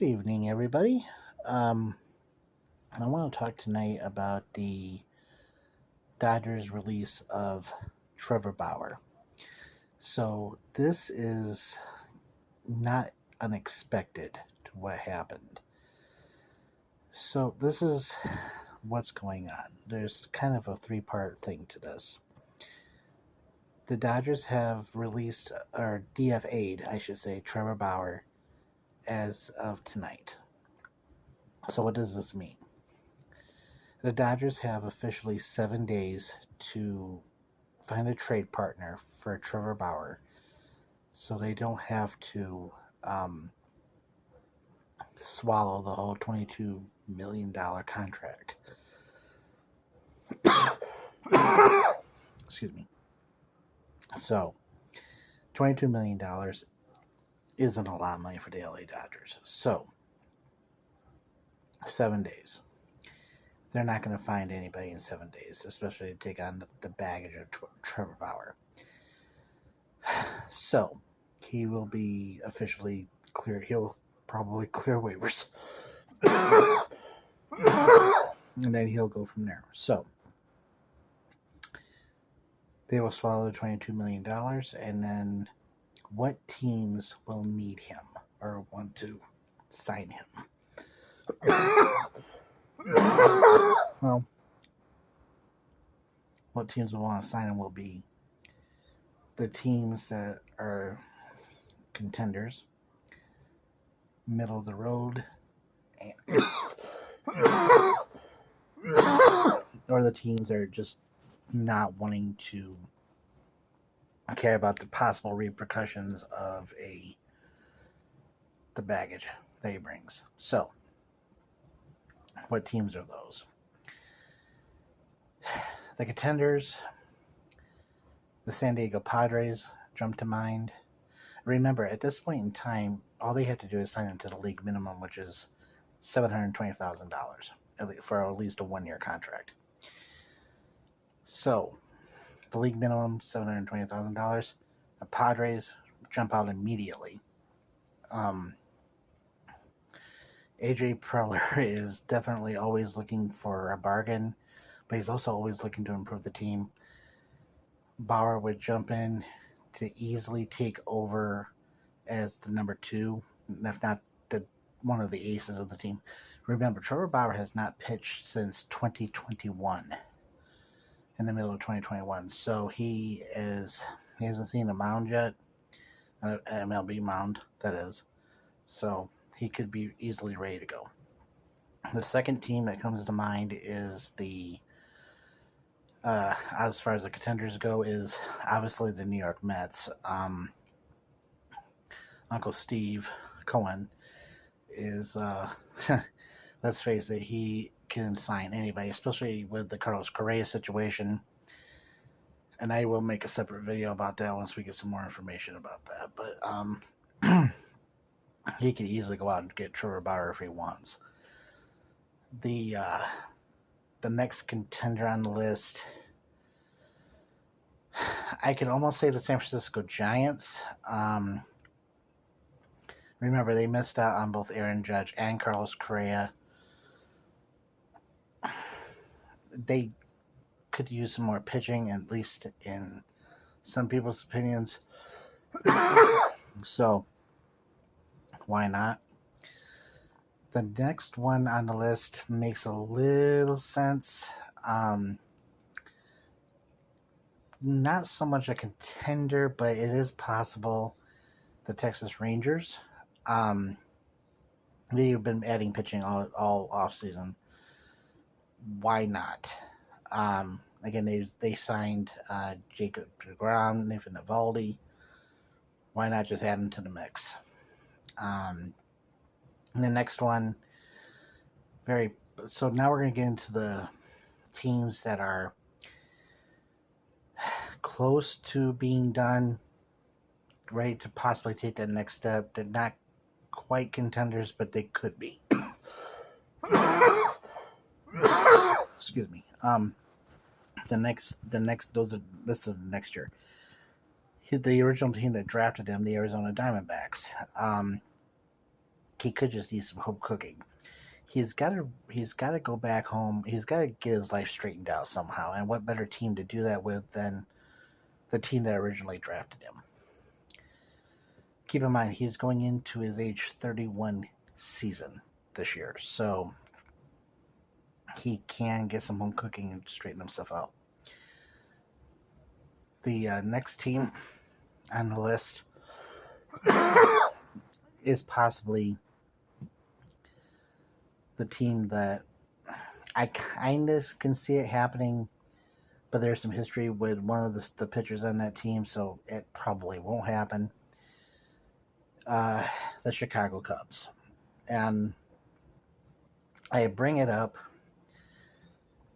Good evening, everybody. I want to talk tonight about the Dodgers' release of Trevor Bauer. So, this is not unexpected to what happened. So, this is what's going on. There's kind of a three-part thing to this. The Dodgers have released, or DFA'd, I should say, Trevor Bauer as of tonight. So, what does this mean? The Dodgers have officially 7 days to find a trade partner for Trevor Bauer so they don't have to swallow the whole $22 million contract. Excuse me. So, $22 million isn't a lot of money for the LA Dodgers. So, 7 days. They're not going to find anybody in 7 days, especially to take on the baggage of Trevor Bauer. So, he will be officially cleared. He'll probably clear waivers. And then he'll go from there. So, they will swallow the $22 million. And then what teams will need him or want to sign him? Well, what teams will want to sign him will be the teams that are contenders, middle of the road, or the teams that are just not wanting to care about the possible repercussions of the baggage that he brings. So, what teams are those? The contenders, the San Diego Padres jump to mind. Remember, at this point in time, all they have to do is sign him to the league minimum, which is $720,000 for at least a 1-year contract. So, the league minimum, $720,000. The Padres jump out immediately. AJ Preller is definitely always looking for a bargain, but he's also always looking to improve the team. Bauer would jump in to easily take over as the number 2, if not one of the aces of the team. Remember, Trevor Bauer has not pitched since 2021, in the middle of 2021. So he hasn't seen a mound yet, an MLB mound, that is. So he could be easily ready to go. The second team that comes to mind is as far as the contenders go, is obviously the New York Mets. Uncle Steve Cohen is, let's face it, he can sign anybody, especially with the Carlos Correa situation. And I will make a separate video about that once we get some more information about that. But he could easily go out and get Trevor Bauer if he wants. The next contender on the list, I can almost say the San Francisco Giants. Remember, they missed out on both Aaron Judge and Carlos Correa. They could use some more pitching, at least in some people's opinions. So, why not? The next one on the list makes a little sense. Not so much a contender, but it is possible. The Texas Rangers. They've been adding pitching all offseason. Why not? Again, they signed Jacob DeGrom, Nathan Eovaldi. Why not just add them to the mix? And the next one, so now we're going to get into the teams that are close to being done, ready to possibly take that next step. They're not quite contenders, but they could be. Excuse me. This is next year. The original team that drafted him, the Arizona Diamondbacks. he could just need some home cooking. He's got to go back home. He's got to get his life straightened out somehow. And what better team to do that with than the team that originally drafted him? Keep in mind, he's going into his age 31 season this year, so he can get some home cooking and straighten himself out. The next team on the list is possibly the team that I kind of can see it happening, but there's some history with one of the pitchers on that team, so it probably won't happen. The Chicago Cubs. And I bring it up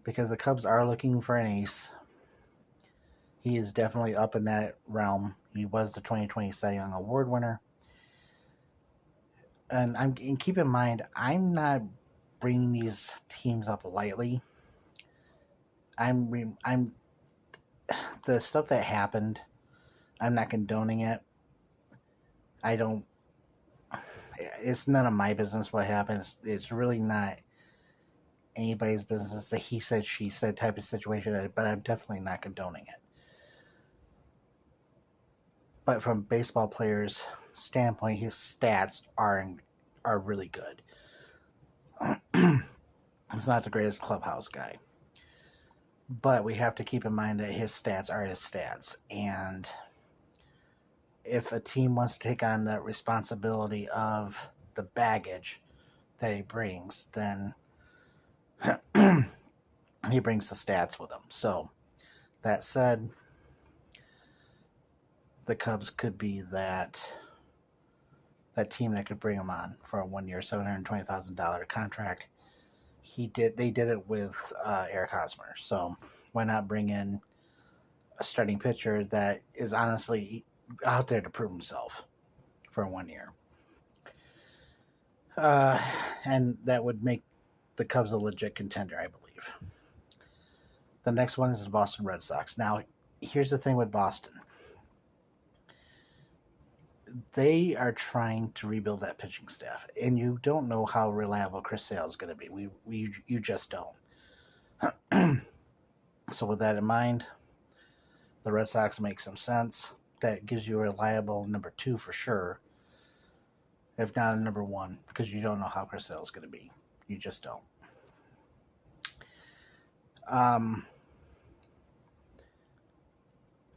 because the Cubs are looking for an ace. He is definitely up in that realm. He was the 2020 Cy Young Award winner. And keep in mind, I'm not bringing these teams up lightly. I'm the stuff that happened, I'm not condoning it. It's none of my business what happens. It's really not anybody's business. It's a he said, she said type of situation, but I'm definitely not condoning it. But from baseball players' standpoint, his stats are really good. He's not the greatest clubhouse guy. But we have to keep in mind that his stats are his stats. And if a team wants to take on the responsibility of the baggage that he brings, then he brings the stats with him. So, that said, the Cubs could be that team that could bring him on for a 1 year, $720,000 contract. They did it with Eric Hosmer. So why not bring in a starting pitcher that is honestly out there to prove himself for 1 year? And that would make the Cubs a legit contender, I believe. The next one is the Boston Red Sox. Now, here's the thing with Boston. They are trying to rebuild that pitching staff, and you don't know how reliable Chris Sale is going to be. You just don't. So with that in mind, the Red Sox make some sense. That gives you a reliable number 2 for sure, if not a number 1, because you don't know how Chris Sale is going to be. You just don't.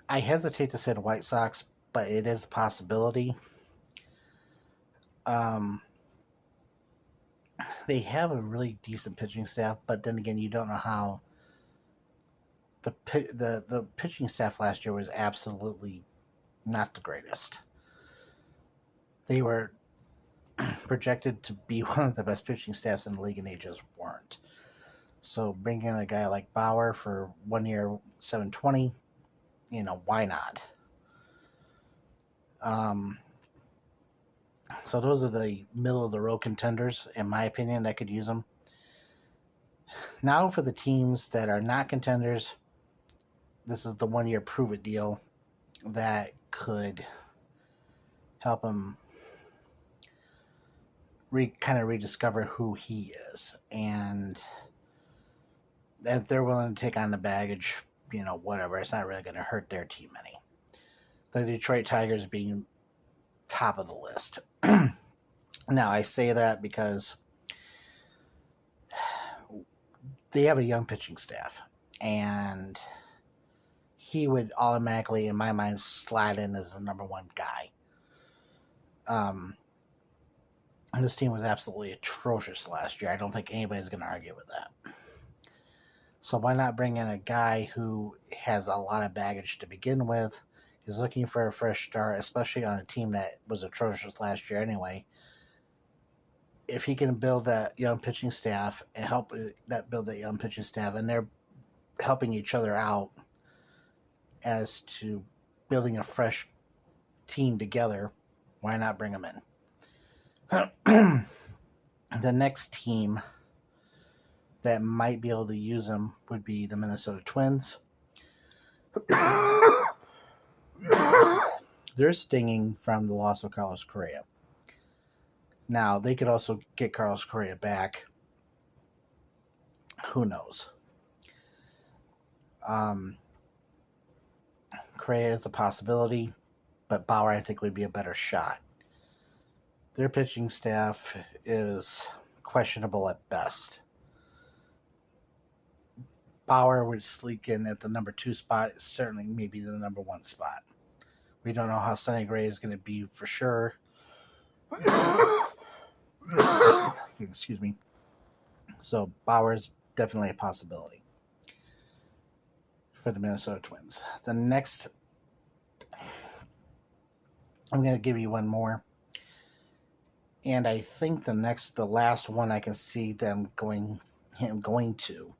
I hesitate to say the White Sox, but it is a possibility. They have a really decent pitching staff, but then again, you don't know how the pitching staff last year was absolutely not the greatest. They were projected to be one of the best pitching staffs in the league, and they just weren't. So bring in a guy like Bauer for 1 year, $720, why not? So those are the middle of the road contenders, in my opinion, that could use them. Now for the teams that are not contenders, this is the 1 year prove it deal that could help him kind of rediscover who he is. And if they're willing to take on the baggage, whatever, it's not really going to hurt their team any. The Detroit Tigers being top of the list. Now, I say that because they have a young pitching staff, and he would automatically, in my mind, slide in as the number 1 guy. And this team was absolutely atrocious last year. I don't think anybody's going to argue with that. So why not bring in a guy who has a lot of baggage to begin with, is looking for a fresh start, especially on a team that was atrocious last year anyway. If he can build that young pitching staff and help build that young pitching staff, and they're helping each other out as to building a fresh team together, why not bring him in? The next team that might be able to use him would be the Minnesota Twins. They're stinging from the loss of Carlos Correa. Now, they could also get Carlos Correa back. Who knows? Correa is a possibility, but Bauer, I think, would be a better shot. Their pitching staff is questionable at best. Bauer would sneak in at the number 2 spot, certainly maybe the number 1 spot. We don't know how Sonny Gray is going to be for sure. Excuse me. So Bauer's definitely a possibility for the Minnesota Twins. The next, I'm going to give you one more. And I think the last one I can see them going to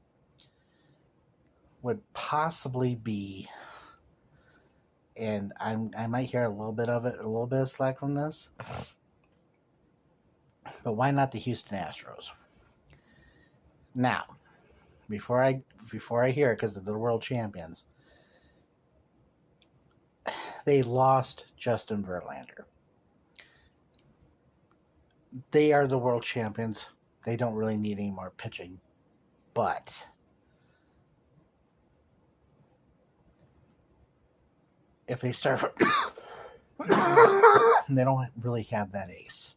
would possibly be, and I might hear a little bit of slack from this, but why not the Houston Astros? Now, before I hear it, because they're the world champions, they lost Justin Verlander. They are the world champions. They don't really need any more pitching, but if they start, they don't really have that ace,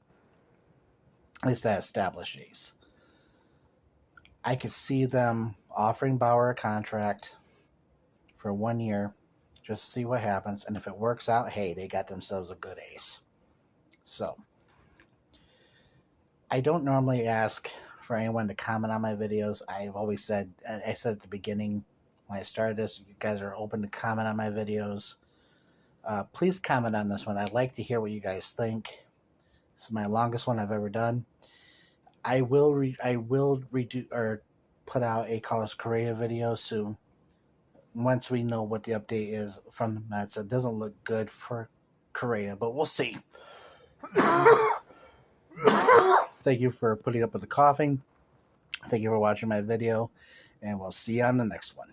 at least that established ace. I could see them offering Bauer a contract for 1 year, just to see what happens, and if it works out, hey, they got themselves a good ace. So, I don't normally ask for anyone to comment on my videos. I've always said, I said at the beginning when I started this, you guys are open to comment on my videos. Please comment on this one. I'd like to hear what you guys think. This is my longest one I've ever done. I will redo or put out a Carlos Correa video soon. Once we know what the update is from the Mets, it doesn't look good for Correa, but we'll see. Thank you for putting up with the coughing. Thank you for watching my video, and we'll see you on the next one.